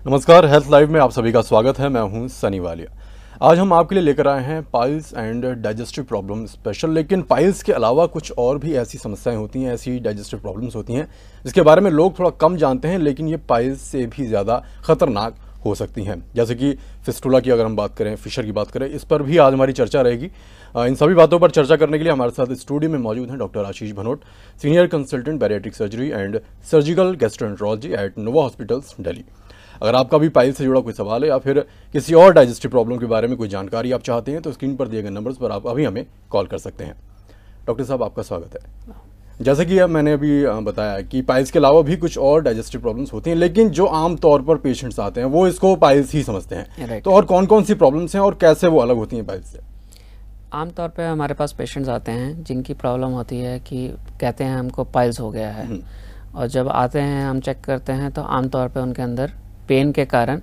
नमस्कार, health live में आप सभी का स्वागत है। मैं हूं सनी वालिया। आज हम आपके लिए लेकर आए हैं piles and digestive problem special. लेकिन पाइल्स के अलावा कुछ और भी ऐसी समस्याएं होती हैं, ऐसी डाइजेस्टिव प्रॉब्लम्स होती हैं जिसके बारे में लोग थोड़ा कम जानते हैं, लेकिन ये पाइल्स से भी ज़्यादा खतरनाक हो सकती हैं। जैसे कि फिस्टुला की अगर हम बात करें, फिशर की बात करें, इस पर भी आज हमारी चर्चा रहेगी। इन सभी बातों पर चर्चा करने के लिए हमारे साथ स्टूडियो में मौजूद हैं doctor Ashish Bhanot, senior consultant bariatric surgery and surgical gastroenterology at Nova hospitals, Delhi. अगर आपका भी पाइल्स से जुड़ा कोई सवाल है या फिर किसी और डाइजेस्टिव प्रॉब्लम के बारे में कोई जानकारी आप चाहते हैं तो स्क्रीन पर दिए गए नंबर्स पर आप अभी हमें कॉल कर सकते हैं। डॉक्टर साहब, आपका स्वागत है। जैसे कि मैंने अभी बताया कि पाइल्स के अलावा भी कुछ और डाइजेस्टिव प्रॉब्लम्स होती हैं, लेकिन जो आम तौर पर पेशेंट्स आते हैं वो इसको पाइल्स ही समझते हैं। तो और कौन कौन सी प्रॉब्लम्स हैं और कैसे वो अलग होती हैं पाइल्स से? आमतौर पे हमारे पास पेशेंट्स आते हैं जिनकी प्रॉब्लम होती है कि कहते हैं हमको पाइल्स हो गया है, और जब आते हैं हम चेक करते हैं तो आमतौर पे उनके अंदर पेन के कारण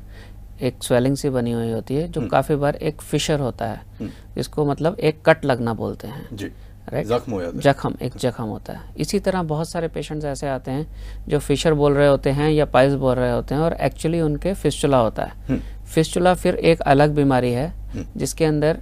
एक स्वेलिंग सी बनी हुई होती है, जो काफ़ी बार एक फिशर होता है, इसको मतलब एक कट लगना बोलते हैं जी, राइट, जख्म हो जाता है। एक जख्म होता है। इसी तरह बहुत सारे पेशेंट्स ऐसे आते हैं जो फिशर बोल रहे होते हैं या पाइल्स बोल रहे होते हैं और एक्चुअली उनके फिस्टुला होता है। फिस्टुला फिर एक अलग बीमारी है जिसके अंदर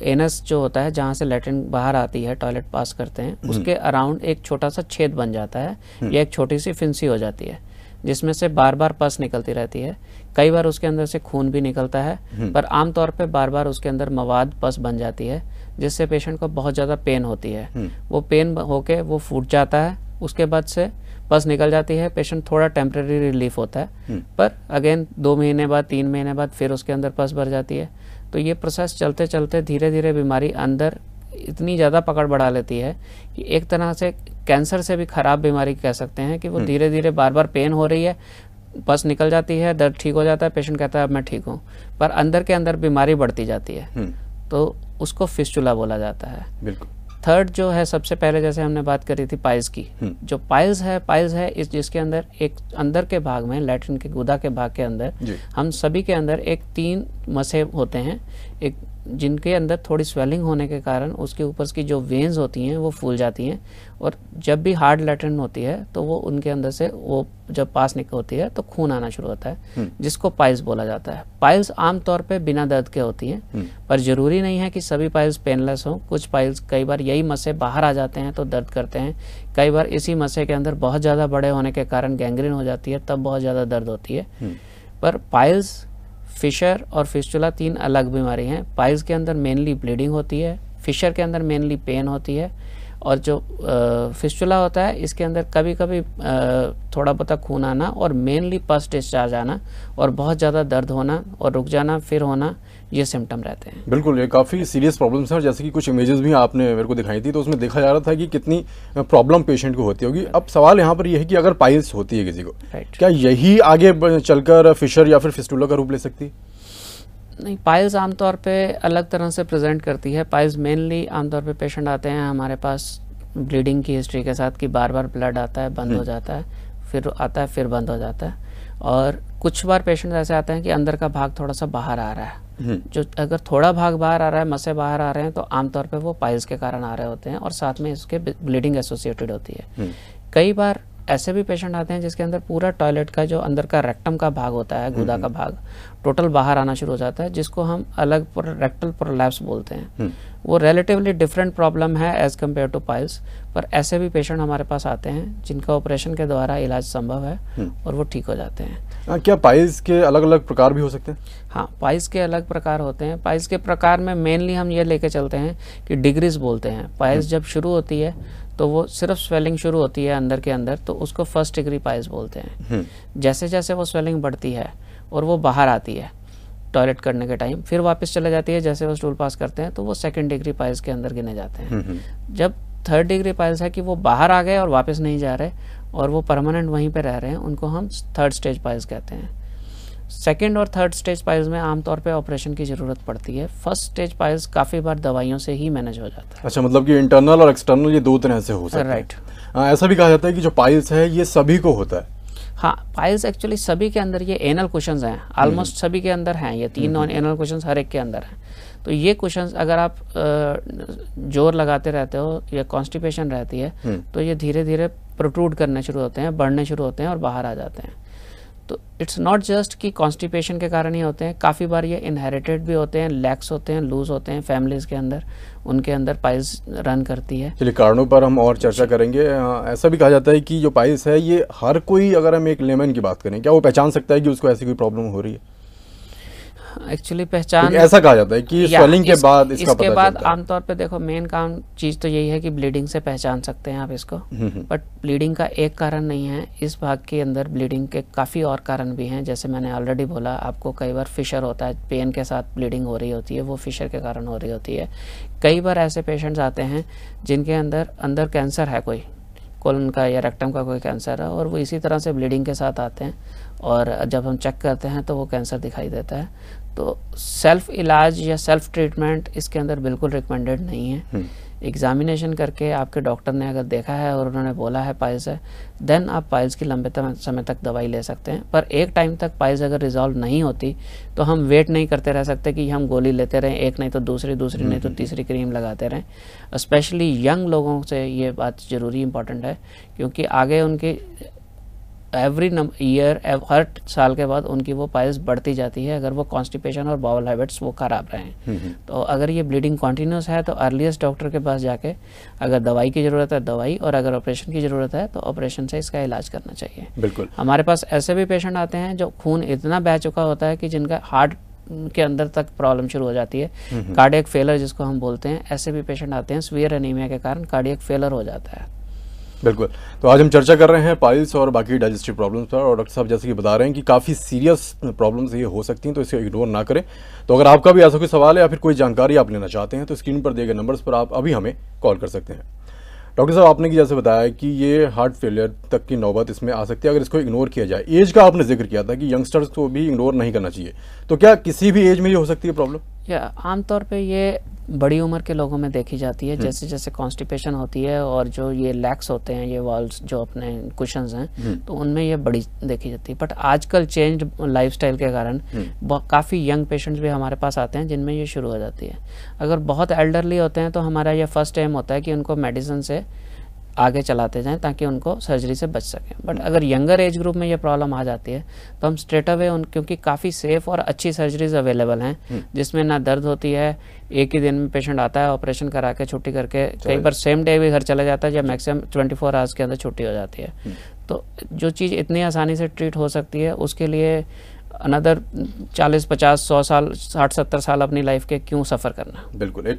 एनस जो होता है, जहाँ से लैट्रिन बाहर आती है, टॉयलेट पास करते हैं, उसके अराउंड एक छोटा सा छेद बन जाता है या एक छोटी सी फिंसी हो जाती है जिसमें से बार बार पस निकलती रहती है। कई बार उसके अंदर से खून भी निकलता है, पर आमतौर पे बार बार उसके अंदर मवाद पस बन जाती है जिससे पेशेंट को बहुत ज़्यादा पेन होती है। वो पेन होके वो फूट जाता है, उसके बाद से पस निकल जाती है, पेशेंट थोड़ा टेम्परेरी रिलीफ होता है, पर अगेन 2 महीने बाद 3 महीने बाद फिर उसके अंदर पस भर जाती है। तो ये प्रोसेस चलते चलते धीरे धीरे बीमारी अंदर इतनी ज़्यादा पकड़ बढ़ा लेती है कि एक तरह से कैंसर से भी ख़राब बीमारी कह सकते हैं कि वो धीरे धीरे बार बार पेन हो रही है, पस निकल जाती है, दर्द ठीक हो जाता है, पेशेंट कहता है अब मैं ठीक हूँ, पर अंदर के अंदर बीमारी बढ़ती जाती है। तो उसको फिस्टुला बोला जाता है। बिल्कुल। थर्ड जो है, सबसे पहले जैसे हमने बात करी थी पाइल्स की, जो पाइल्स है इस जिसके अंदर एक अंदर के भाग में, लैट्रिन के गुदा के भाग के अंदर, हम सभी के अंदर एक 3 मसे होते हैं, एक जिनके अंदर थोड़ी स्वेलिंग होने के कारण उसके ऊपर की जो वेन्स होती हैं वो फूल जाती हैं, और जब भी हार्ड लैट्रिन होती है तो वो उनके अंदर से वो जब पास निकल होती है तो खून आना शुरू होता है, जिसको पाइल्स बोला जाता है। पाइल्स आमतौर पे बिना दर्द के होती हैं, पर जरूरी नहीं है कि सभी पाइल्स पेनलेस हों। कुछ पाइल्स कई बार यही मसे बाहर आ जाते हैं तो दर्द करते हैं, कई बार इसी मसे के अंदर बहुत ज़्यादा बड़े होने के कारण गैंग्रीन हो जाती है, तब बहुत ज़्यादा दर्द होती है। पर पाइल्स, फिशर और फिस्टुला 3 अलग बीमारी हैं। पाइल्स के अंदर मेनली ब्लीडिंग होती है, फिशर के अंदर मेनली पेन होती है, और जो फिस्टुला होता है इसके अंदर कभी कभी थोड़ा बहुत खून आना और मेनली पस डिस्चार्ज आना और बहुत ज़्यादा दर्द होना और रुक जाना फिर होना, ये सिम्टम रहते हैं। बिल्कुल, ये काफ़ी सीरियस प्रॉब्लम्स हैं, और जैसे कि कुछ इमेजेस भी आपने मेरे को दिखाई थी तो उसमें देखा जा रहा था कि कितनी प्रॉब्लम पेशेंट को होती होगी। अब सवाल यहाँ पर यह है कि अगर पाइल्स होती है किसी को, क्या यही आगे चलकर फिशर या फिर फिस्टुला का रूप ले सकती है? नहीं, पाइल्स आमतौर पे अलग तरह से प्रेजेंट करती है। पाइल्स मेनली आमतौर पे पेशेंट आते हैं हमारे पास ब्लीडिंग की हिस्ट्री के साथ कि बार बार ब्लड आता है, बंद हो जाता है, फिर आता है, फिर बंद हो जाता है। और कुछ बार पेशेंट ऐसे आते हैं कि अंदर का भाग थोड़ा सा बाहर आ रहा है, जो अगर थोड़ा भाग बाहर आ रहा है, मसे बाहर आ रहे हैं, तो आमतौर पे वो पाइल्स के कारण आ रहे होते हैं और साथ में इसके ब्लीडिंग एसोसिएटेड होती है। कई बार ऐसे भी पेशेंट आते हैं जिसके अंदर पूरा टॉयलेट का जो अंदर का रेक्टम का भाग होता है, गुदा का भाग, टोटल बाहर आना शुरू हो जाता है, जिसको हम अलग रेक्टल प्रोलैप्स बोलते हैं। वो रिलेटिवली डिफरेंट प्रॉब्लम है एज कम्पेयर टू पाइल्स, पर ऐसे भी पेशेंट हमारे पास आते हैं जिनका ऑपरेशन के द्वारा इलाज संभव है और वो ठीक हो जाते हैं। क्या पाइल्स के अलग अलग प्रकार भी हो सकते हैं? हाँ, पाइल्स के अलग प्रकार होते हैं। पाइल्स के प्रकार में मेनली हम ये लेके चलते हैं कि डिग्रीज बोलते हैं। पाइल्स जब शुरू होती है तो वो सिर्फ स्वेलिंग शुरू होती है अंदर के अंदर, तो उसको फर्स्ट डिग्री पाइल्स बोलते हैं। जैसे जैसे वो स्वेलिंग बढ़ती है और वो बाहर आती है टॉयलेट करने के टाइम, फिर वापस चले जाती है, जैसे वो स्टूल पास करते हैं, तो वो 2nd डिग्री पाइल्स के अंदर गिने जाते हैं। जब 3rd डिग्री पाइल्स है कि वो बाहर आ गए और वापस नहीं जा रहे और वो परमानेंट वहीं पे रह रहे हैं, उनको हम 3rd स्टेज पाइल्स कहते हैं। 2nd और 3rd स्टेज पाइल्स में आमतौर पे ऑपरेशन की ज़रूरत पड़ती है। 1st स्टेज पाइल्स काफ़ी बार दवाइयों से ही मैनेज हो जाता है। अच्छा, मतलब कि इंटरनल और एक्सटर्नल ये 2 तरह से हो सकता है। राइट। ऐसा भी कहा जाता है कि जो पाइल्स है ये सभी को होता है। हाँ, पाइल्स एक्चुअली सभी के अंदर, ये एनल कुशंस हैं, ऑलमोस्ट सभी के अंदर हैं, ये 3 नॉन एनल कुशंस हर एक के अंदर हैं। तो ये कुशंस अगर आप जोर लगाते रहते हो या कॉन्स्टिपेशन रहती है तो ये धीरे धीरे प्रोट्रूड करने शुरू होते हैं, बढ़ने शुरू होते हैं और बाहर आ जाते हैं। तो इट्स नॉट जस्ट कि कॉन्स्टिपेशन के कारण ही होते हैं, काफ़ी बार ये इनहेरिटेड भी होते हैं, लैक्स होते हैं, लूज होते हैं फैमिलीज के अंदर, उनके अंदर पाइल्स रन करती है। चलिए कारणों पर हम और चर्चा करेंगे। ऐसा भी कहा जाता है कि जो पाइल्स है ये हर कोई, अगर हम एक लेमन की बात करें, क्या वो पहचान सकता है कि उसको ऐसी कोई प्रॉब्लम हो रही है? एक्चुअली पहचान ऐसा कहा जाता है कि स्वेलिंग के बाद इसका इसके पता बाद चलता है। आमतौर पे देखो मेन काम चीज़ तो यही है कि ब्लीडिंग से पहचान सकते हैं आप इसको, बट ब्लीडिंग का एक कारण नहीं है, इस भाग के अंदर ब्लीडिंग के काफ़ी और कारण भी हैं। जैसे मैंने ऑलरेडी बोला आपको, कई बार फिशर होता है, पेन के साथ ब्लीडिंग हो रही होती है, वो फिशर के कारण हो रही होती है। कई बार ऐसे पेशेंट्स आते हैं जिनके अंदर कैंसर है, कोई कोलन का या रेक्टम का कोई कैंसर है, और वो इसी तरह से ब्लीडिंग के साथ आते हैं, और जब हम चेक करते हैं तो वो कैंसर दिखाई देता है। तो सेल्फ इलाज या सेल्फ ट्रीटमेंट इसके अंदर बिल्कुल रिकमेंडेड नहीं है। एग्जामिनेशन करके आपके डॉक्टर ने अगर देखा है और उन्होंने बोला है पाइल्स है, देन आप पाइल्स की लंबे समय तक दवाई ले सकते हैं। पर एक टाइम तक पाइल्स अगर रिजॉल्व नहीं होती तो हम वेट नहीं करते रह सकते कि हम गोली लेते रहें, एक नहीं तो दूसरी नहीं तो तीसरी क्रीम लगाते रहें। स्पेशली यंग लोगों से ये बात ज़रूरी इंपॉर्टेंट है, क्योंकि आगे उनकी एवरी ईयर हर साल के बाद उनकी वो पाइल्स बढ़ती जाती है, अगर वो कॉन्स्टिपेशन और बाउल हैबिट्स वो खराब रहें। तो अगर ये ब्लीडिंग कॉन्टिन्यूस है तो अर्लीस्ट डॉक्टर के पास जाके, अगर दवाई की ज़रूरत है दवाई, और अगर ऑपरेशन की ज़रूरत है तो ऑपरेशन से इसका इलाज करना चाहिए। बिल्कुल। हमारे पास ऐसे भी पेशेंट आते हैं जो खून इतना बह चुका होता है कि जिनका हार्ट के अंदर तक प्रॉब्लम शुरू हो जाती है, कार्डियक फेलर जिसको हम बोलते हैं, ऐसे भी पेशेंट आते हैं, सीवियर एनीमिया के कारण कार्डियक फेलर हो जाता है। बिल्कुल। तो आज हम चर्चा कर रहे हैं पाइल्स और बाकी डाइजेस्टिव प्रॉब्लम्स पर, और डॉक्टर साहब जैसे कि बता रहे हैं कि काफ़ी सीरियस प्रॉब्लम्स ये हो सकती हैं, तो इसे इग्नोर ना करें। तो अगर आपका भी ऐसा कोई सवाल है या फिर कोई जानकारी आप लेना चाहते हैं तो स्क्रीन पर दिए गए नंबर्स पर आप अभी हमें कॉल कर सकते हैं। डॉक्टर साहब, आपने जैसे बताया कि ये हार्ट फेलियर तक की नौबत इसमें आ सकती है अगर इसको इग्नोर किया जाए। एज का आपने जिक्र किया था कि यंगस्टर्स को भी इग्नोर नहीं करना चाहिए, तो क्या किसी भी एज में ये हो सकती है प्रॉब्लम? या आमतौर पे ये बड़ी उम्र के लोगों में देखी जाती है, जैसे जैसे कॉन्स्टिपेशन होती है और जो ये लैक्स होते हैं, ये वॉल्स जो अपने कुशन्स हैं, तो उनमें ये बड़ी देखी जाती है। बट आजकल चेंज लाइफस्टाइल के कारण काफ़ी यंग पेशेंट्स भी हमारे पास आते हैं जिनमें ये शुरू हो जाती है। अगर बहुत एल्डरली होते हैं तो हमारा ये फर्स्ट एम होता है कि उनको मेडिसिन से आगे चलाते जाएं ताकि उनको सर्जरी से बच सकें। बट अगर यंगर एज ग्रुप में ये प्रॉब्लम आ जाती है तो हम स्ट्रेट अवे क्योंकि काफ़ी सेफ और अच्छी सर्जरीज अवेलेबल हैं जिसमें ना दर्द होती है, एक ही दिन में पेशेंट आता है, ऑपरेशन करा के छुट्टी करके कई बार सेम डे भी घर चला जाता है, या मैक्सिमम 24 आवर्स के अंदर छुट्टी हो जाती है। तो जो चीज़ इतनी आसानी से ट्रीट हो सकती है उसके लिए अनदर 40, 50, 100 साल, 60, 70 साल अपनी लाइफ के क्यों सफ़र करना। बिल्कुल। एक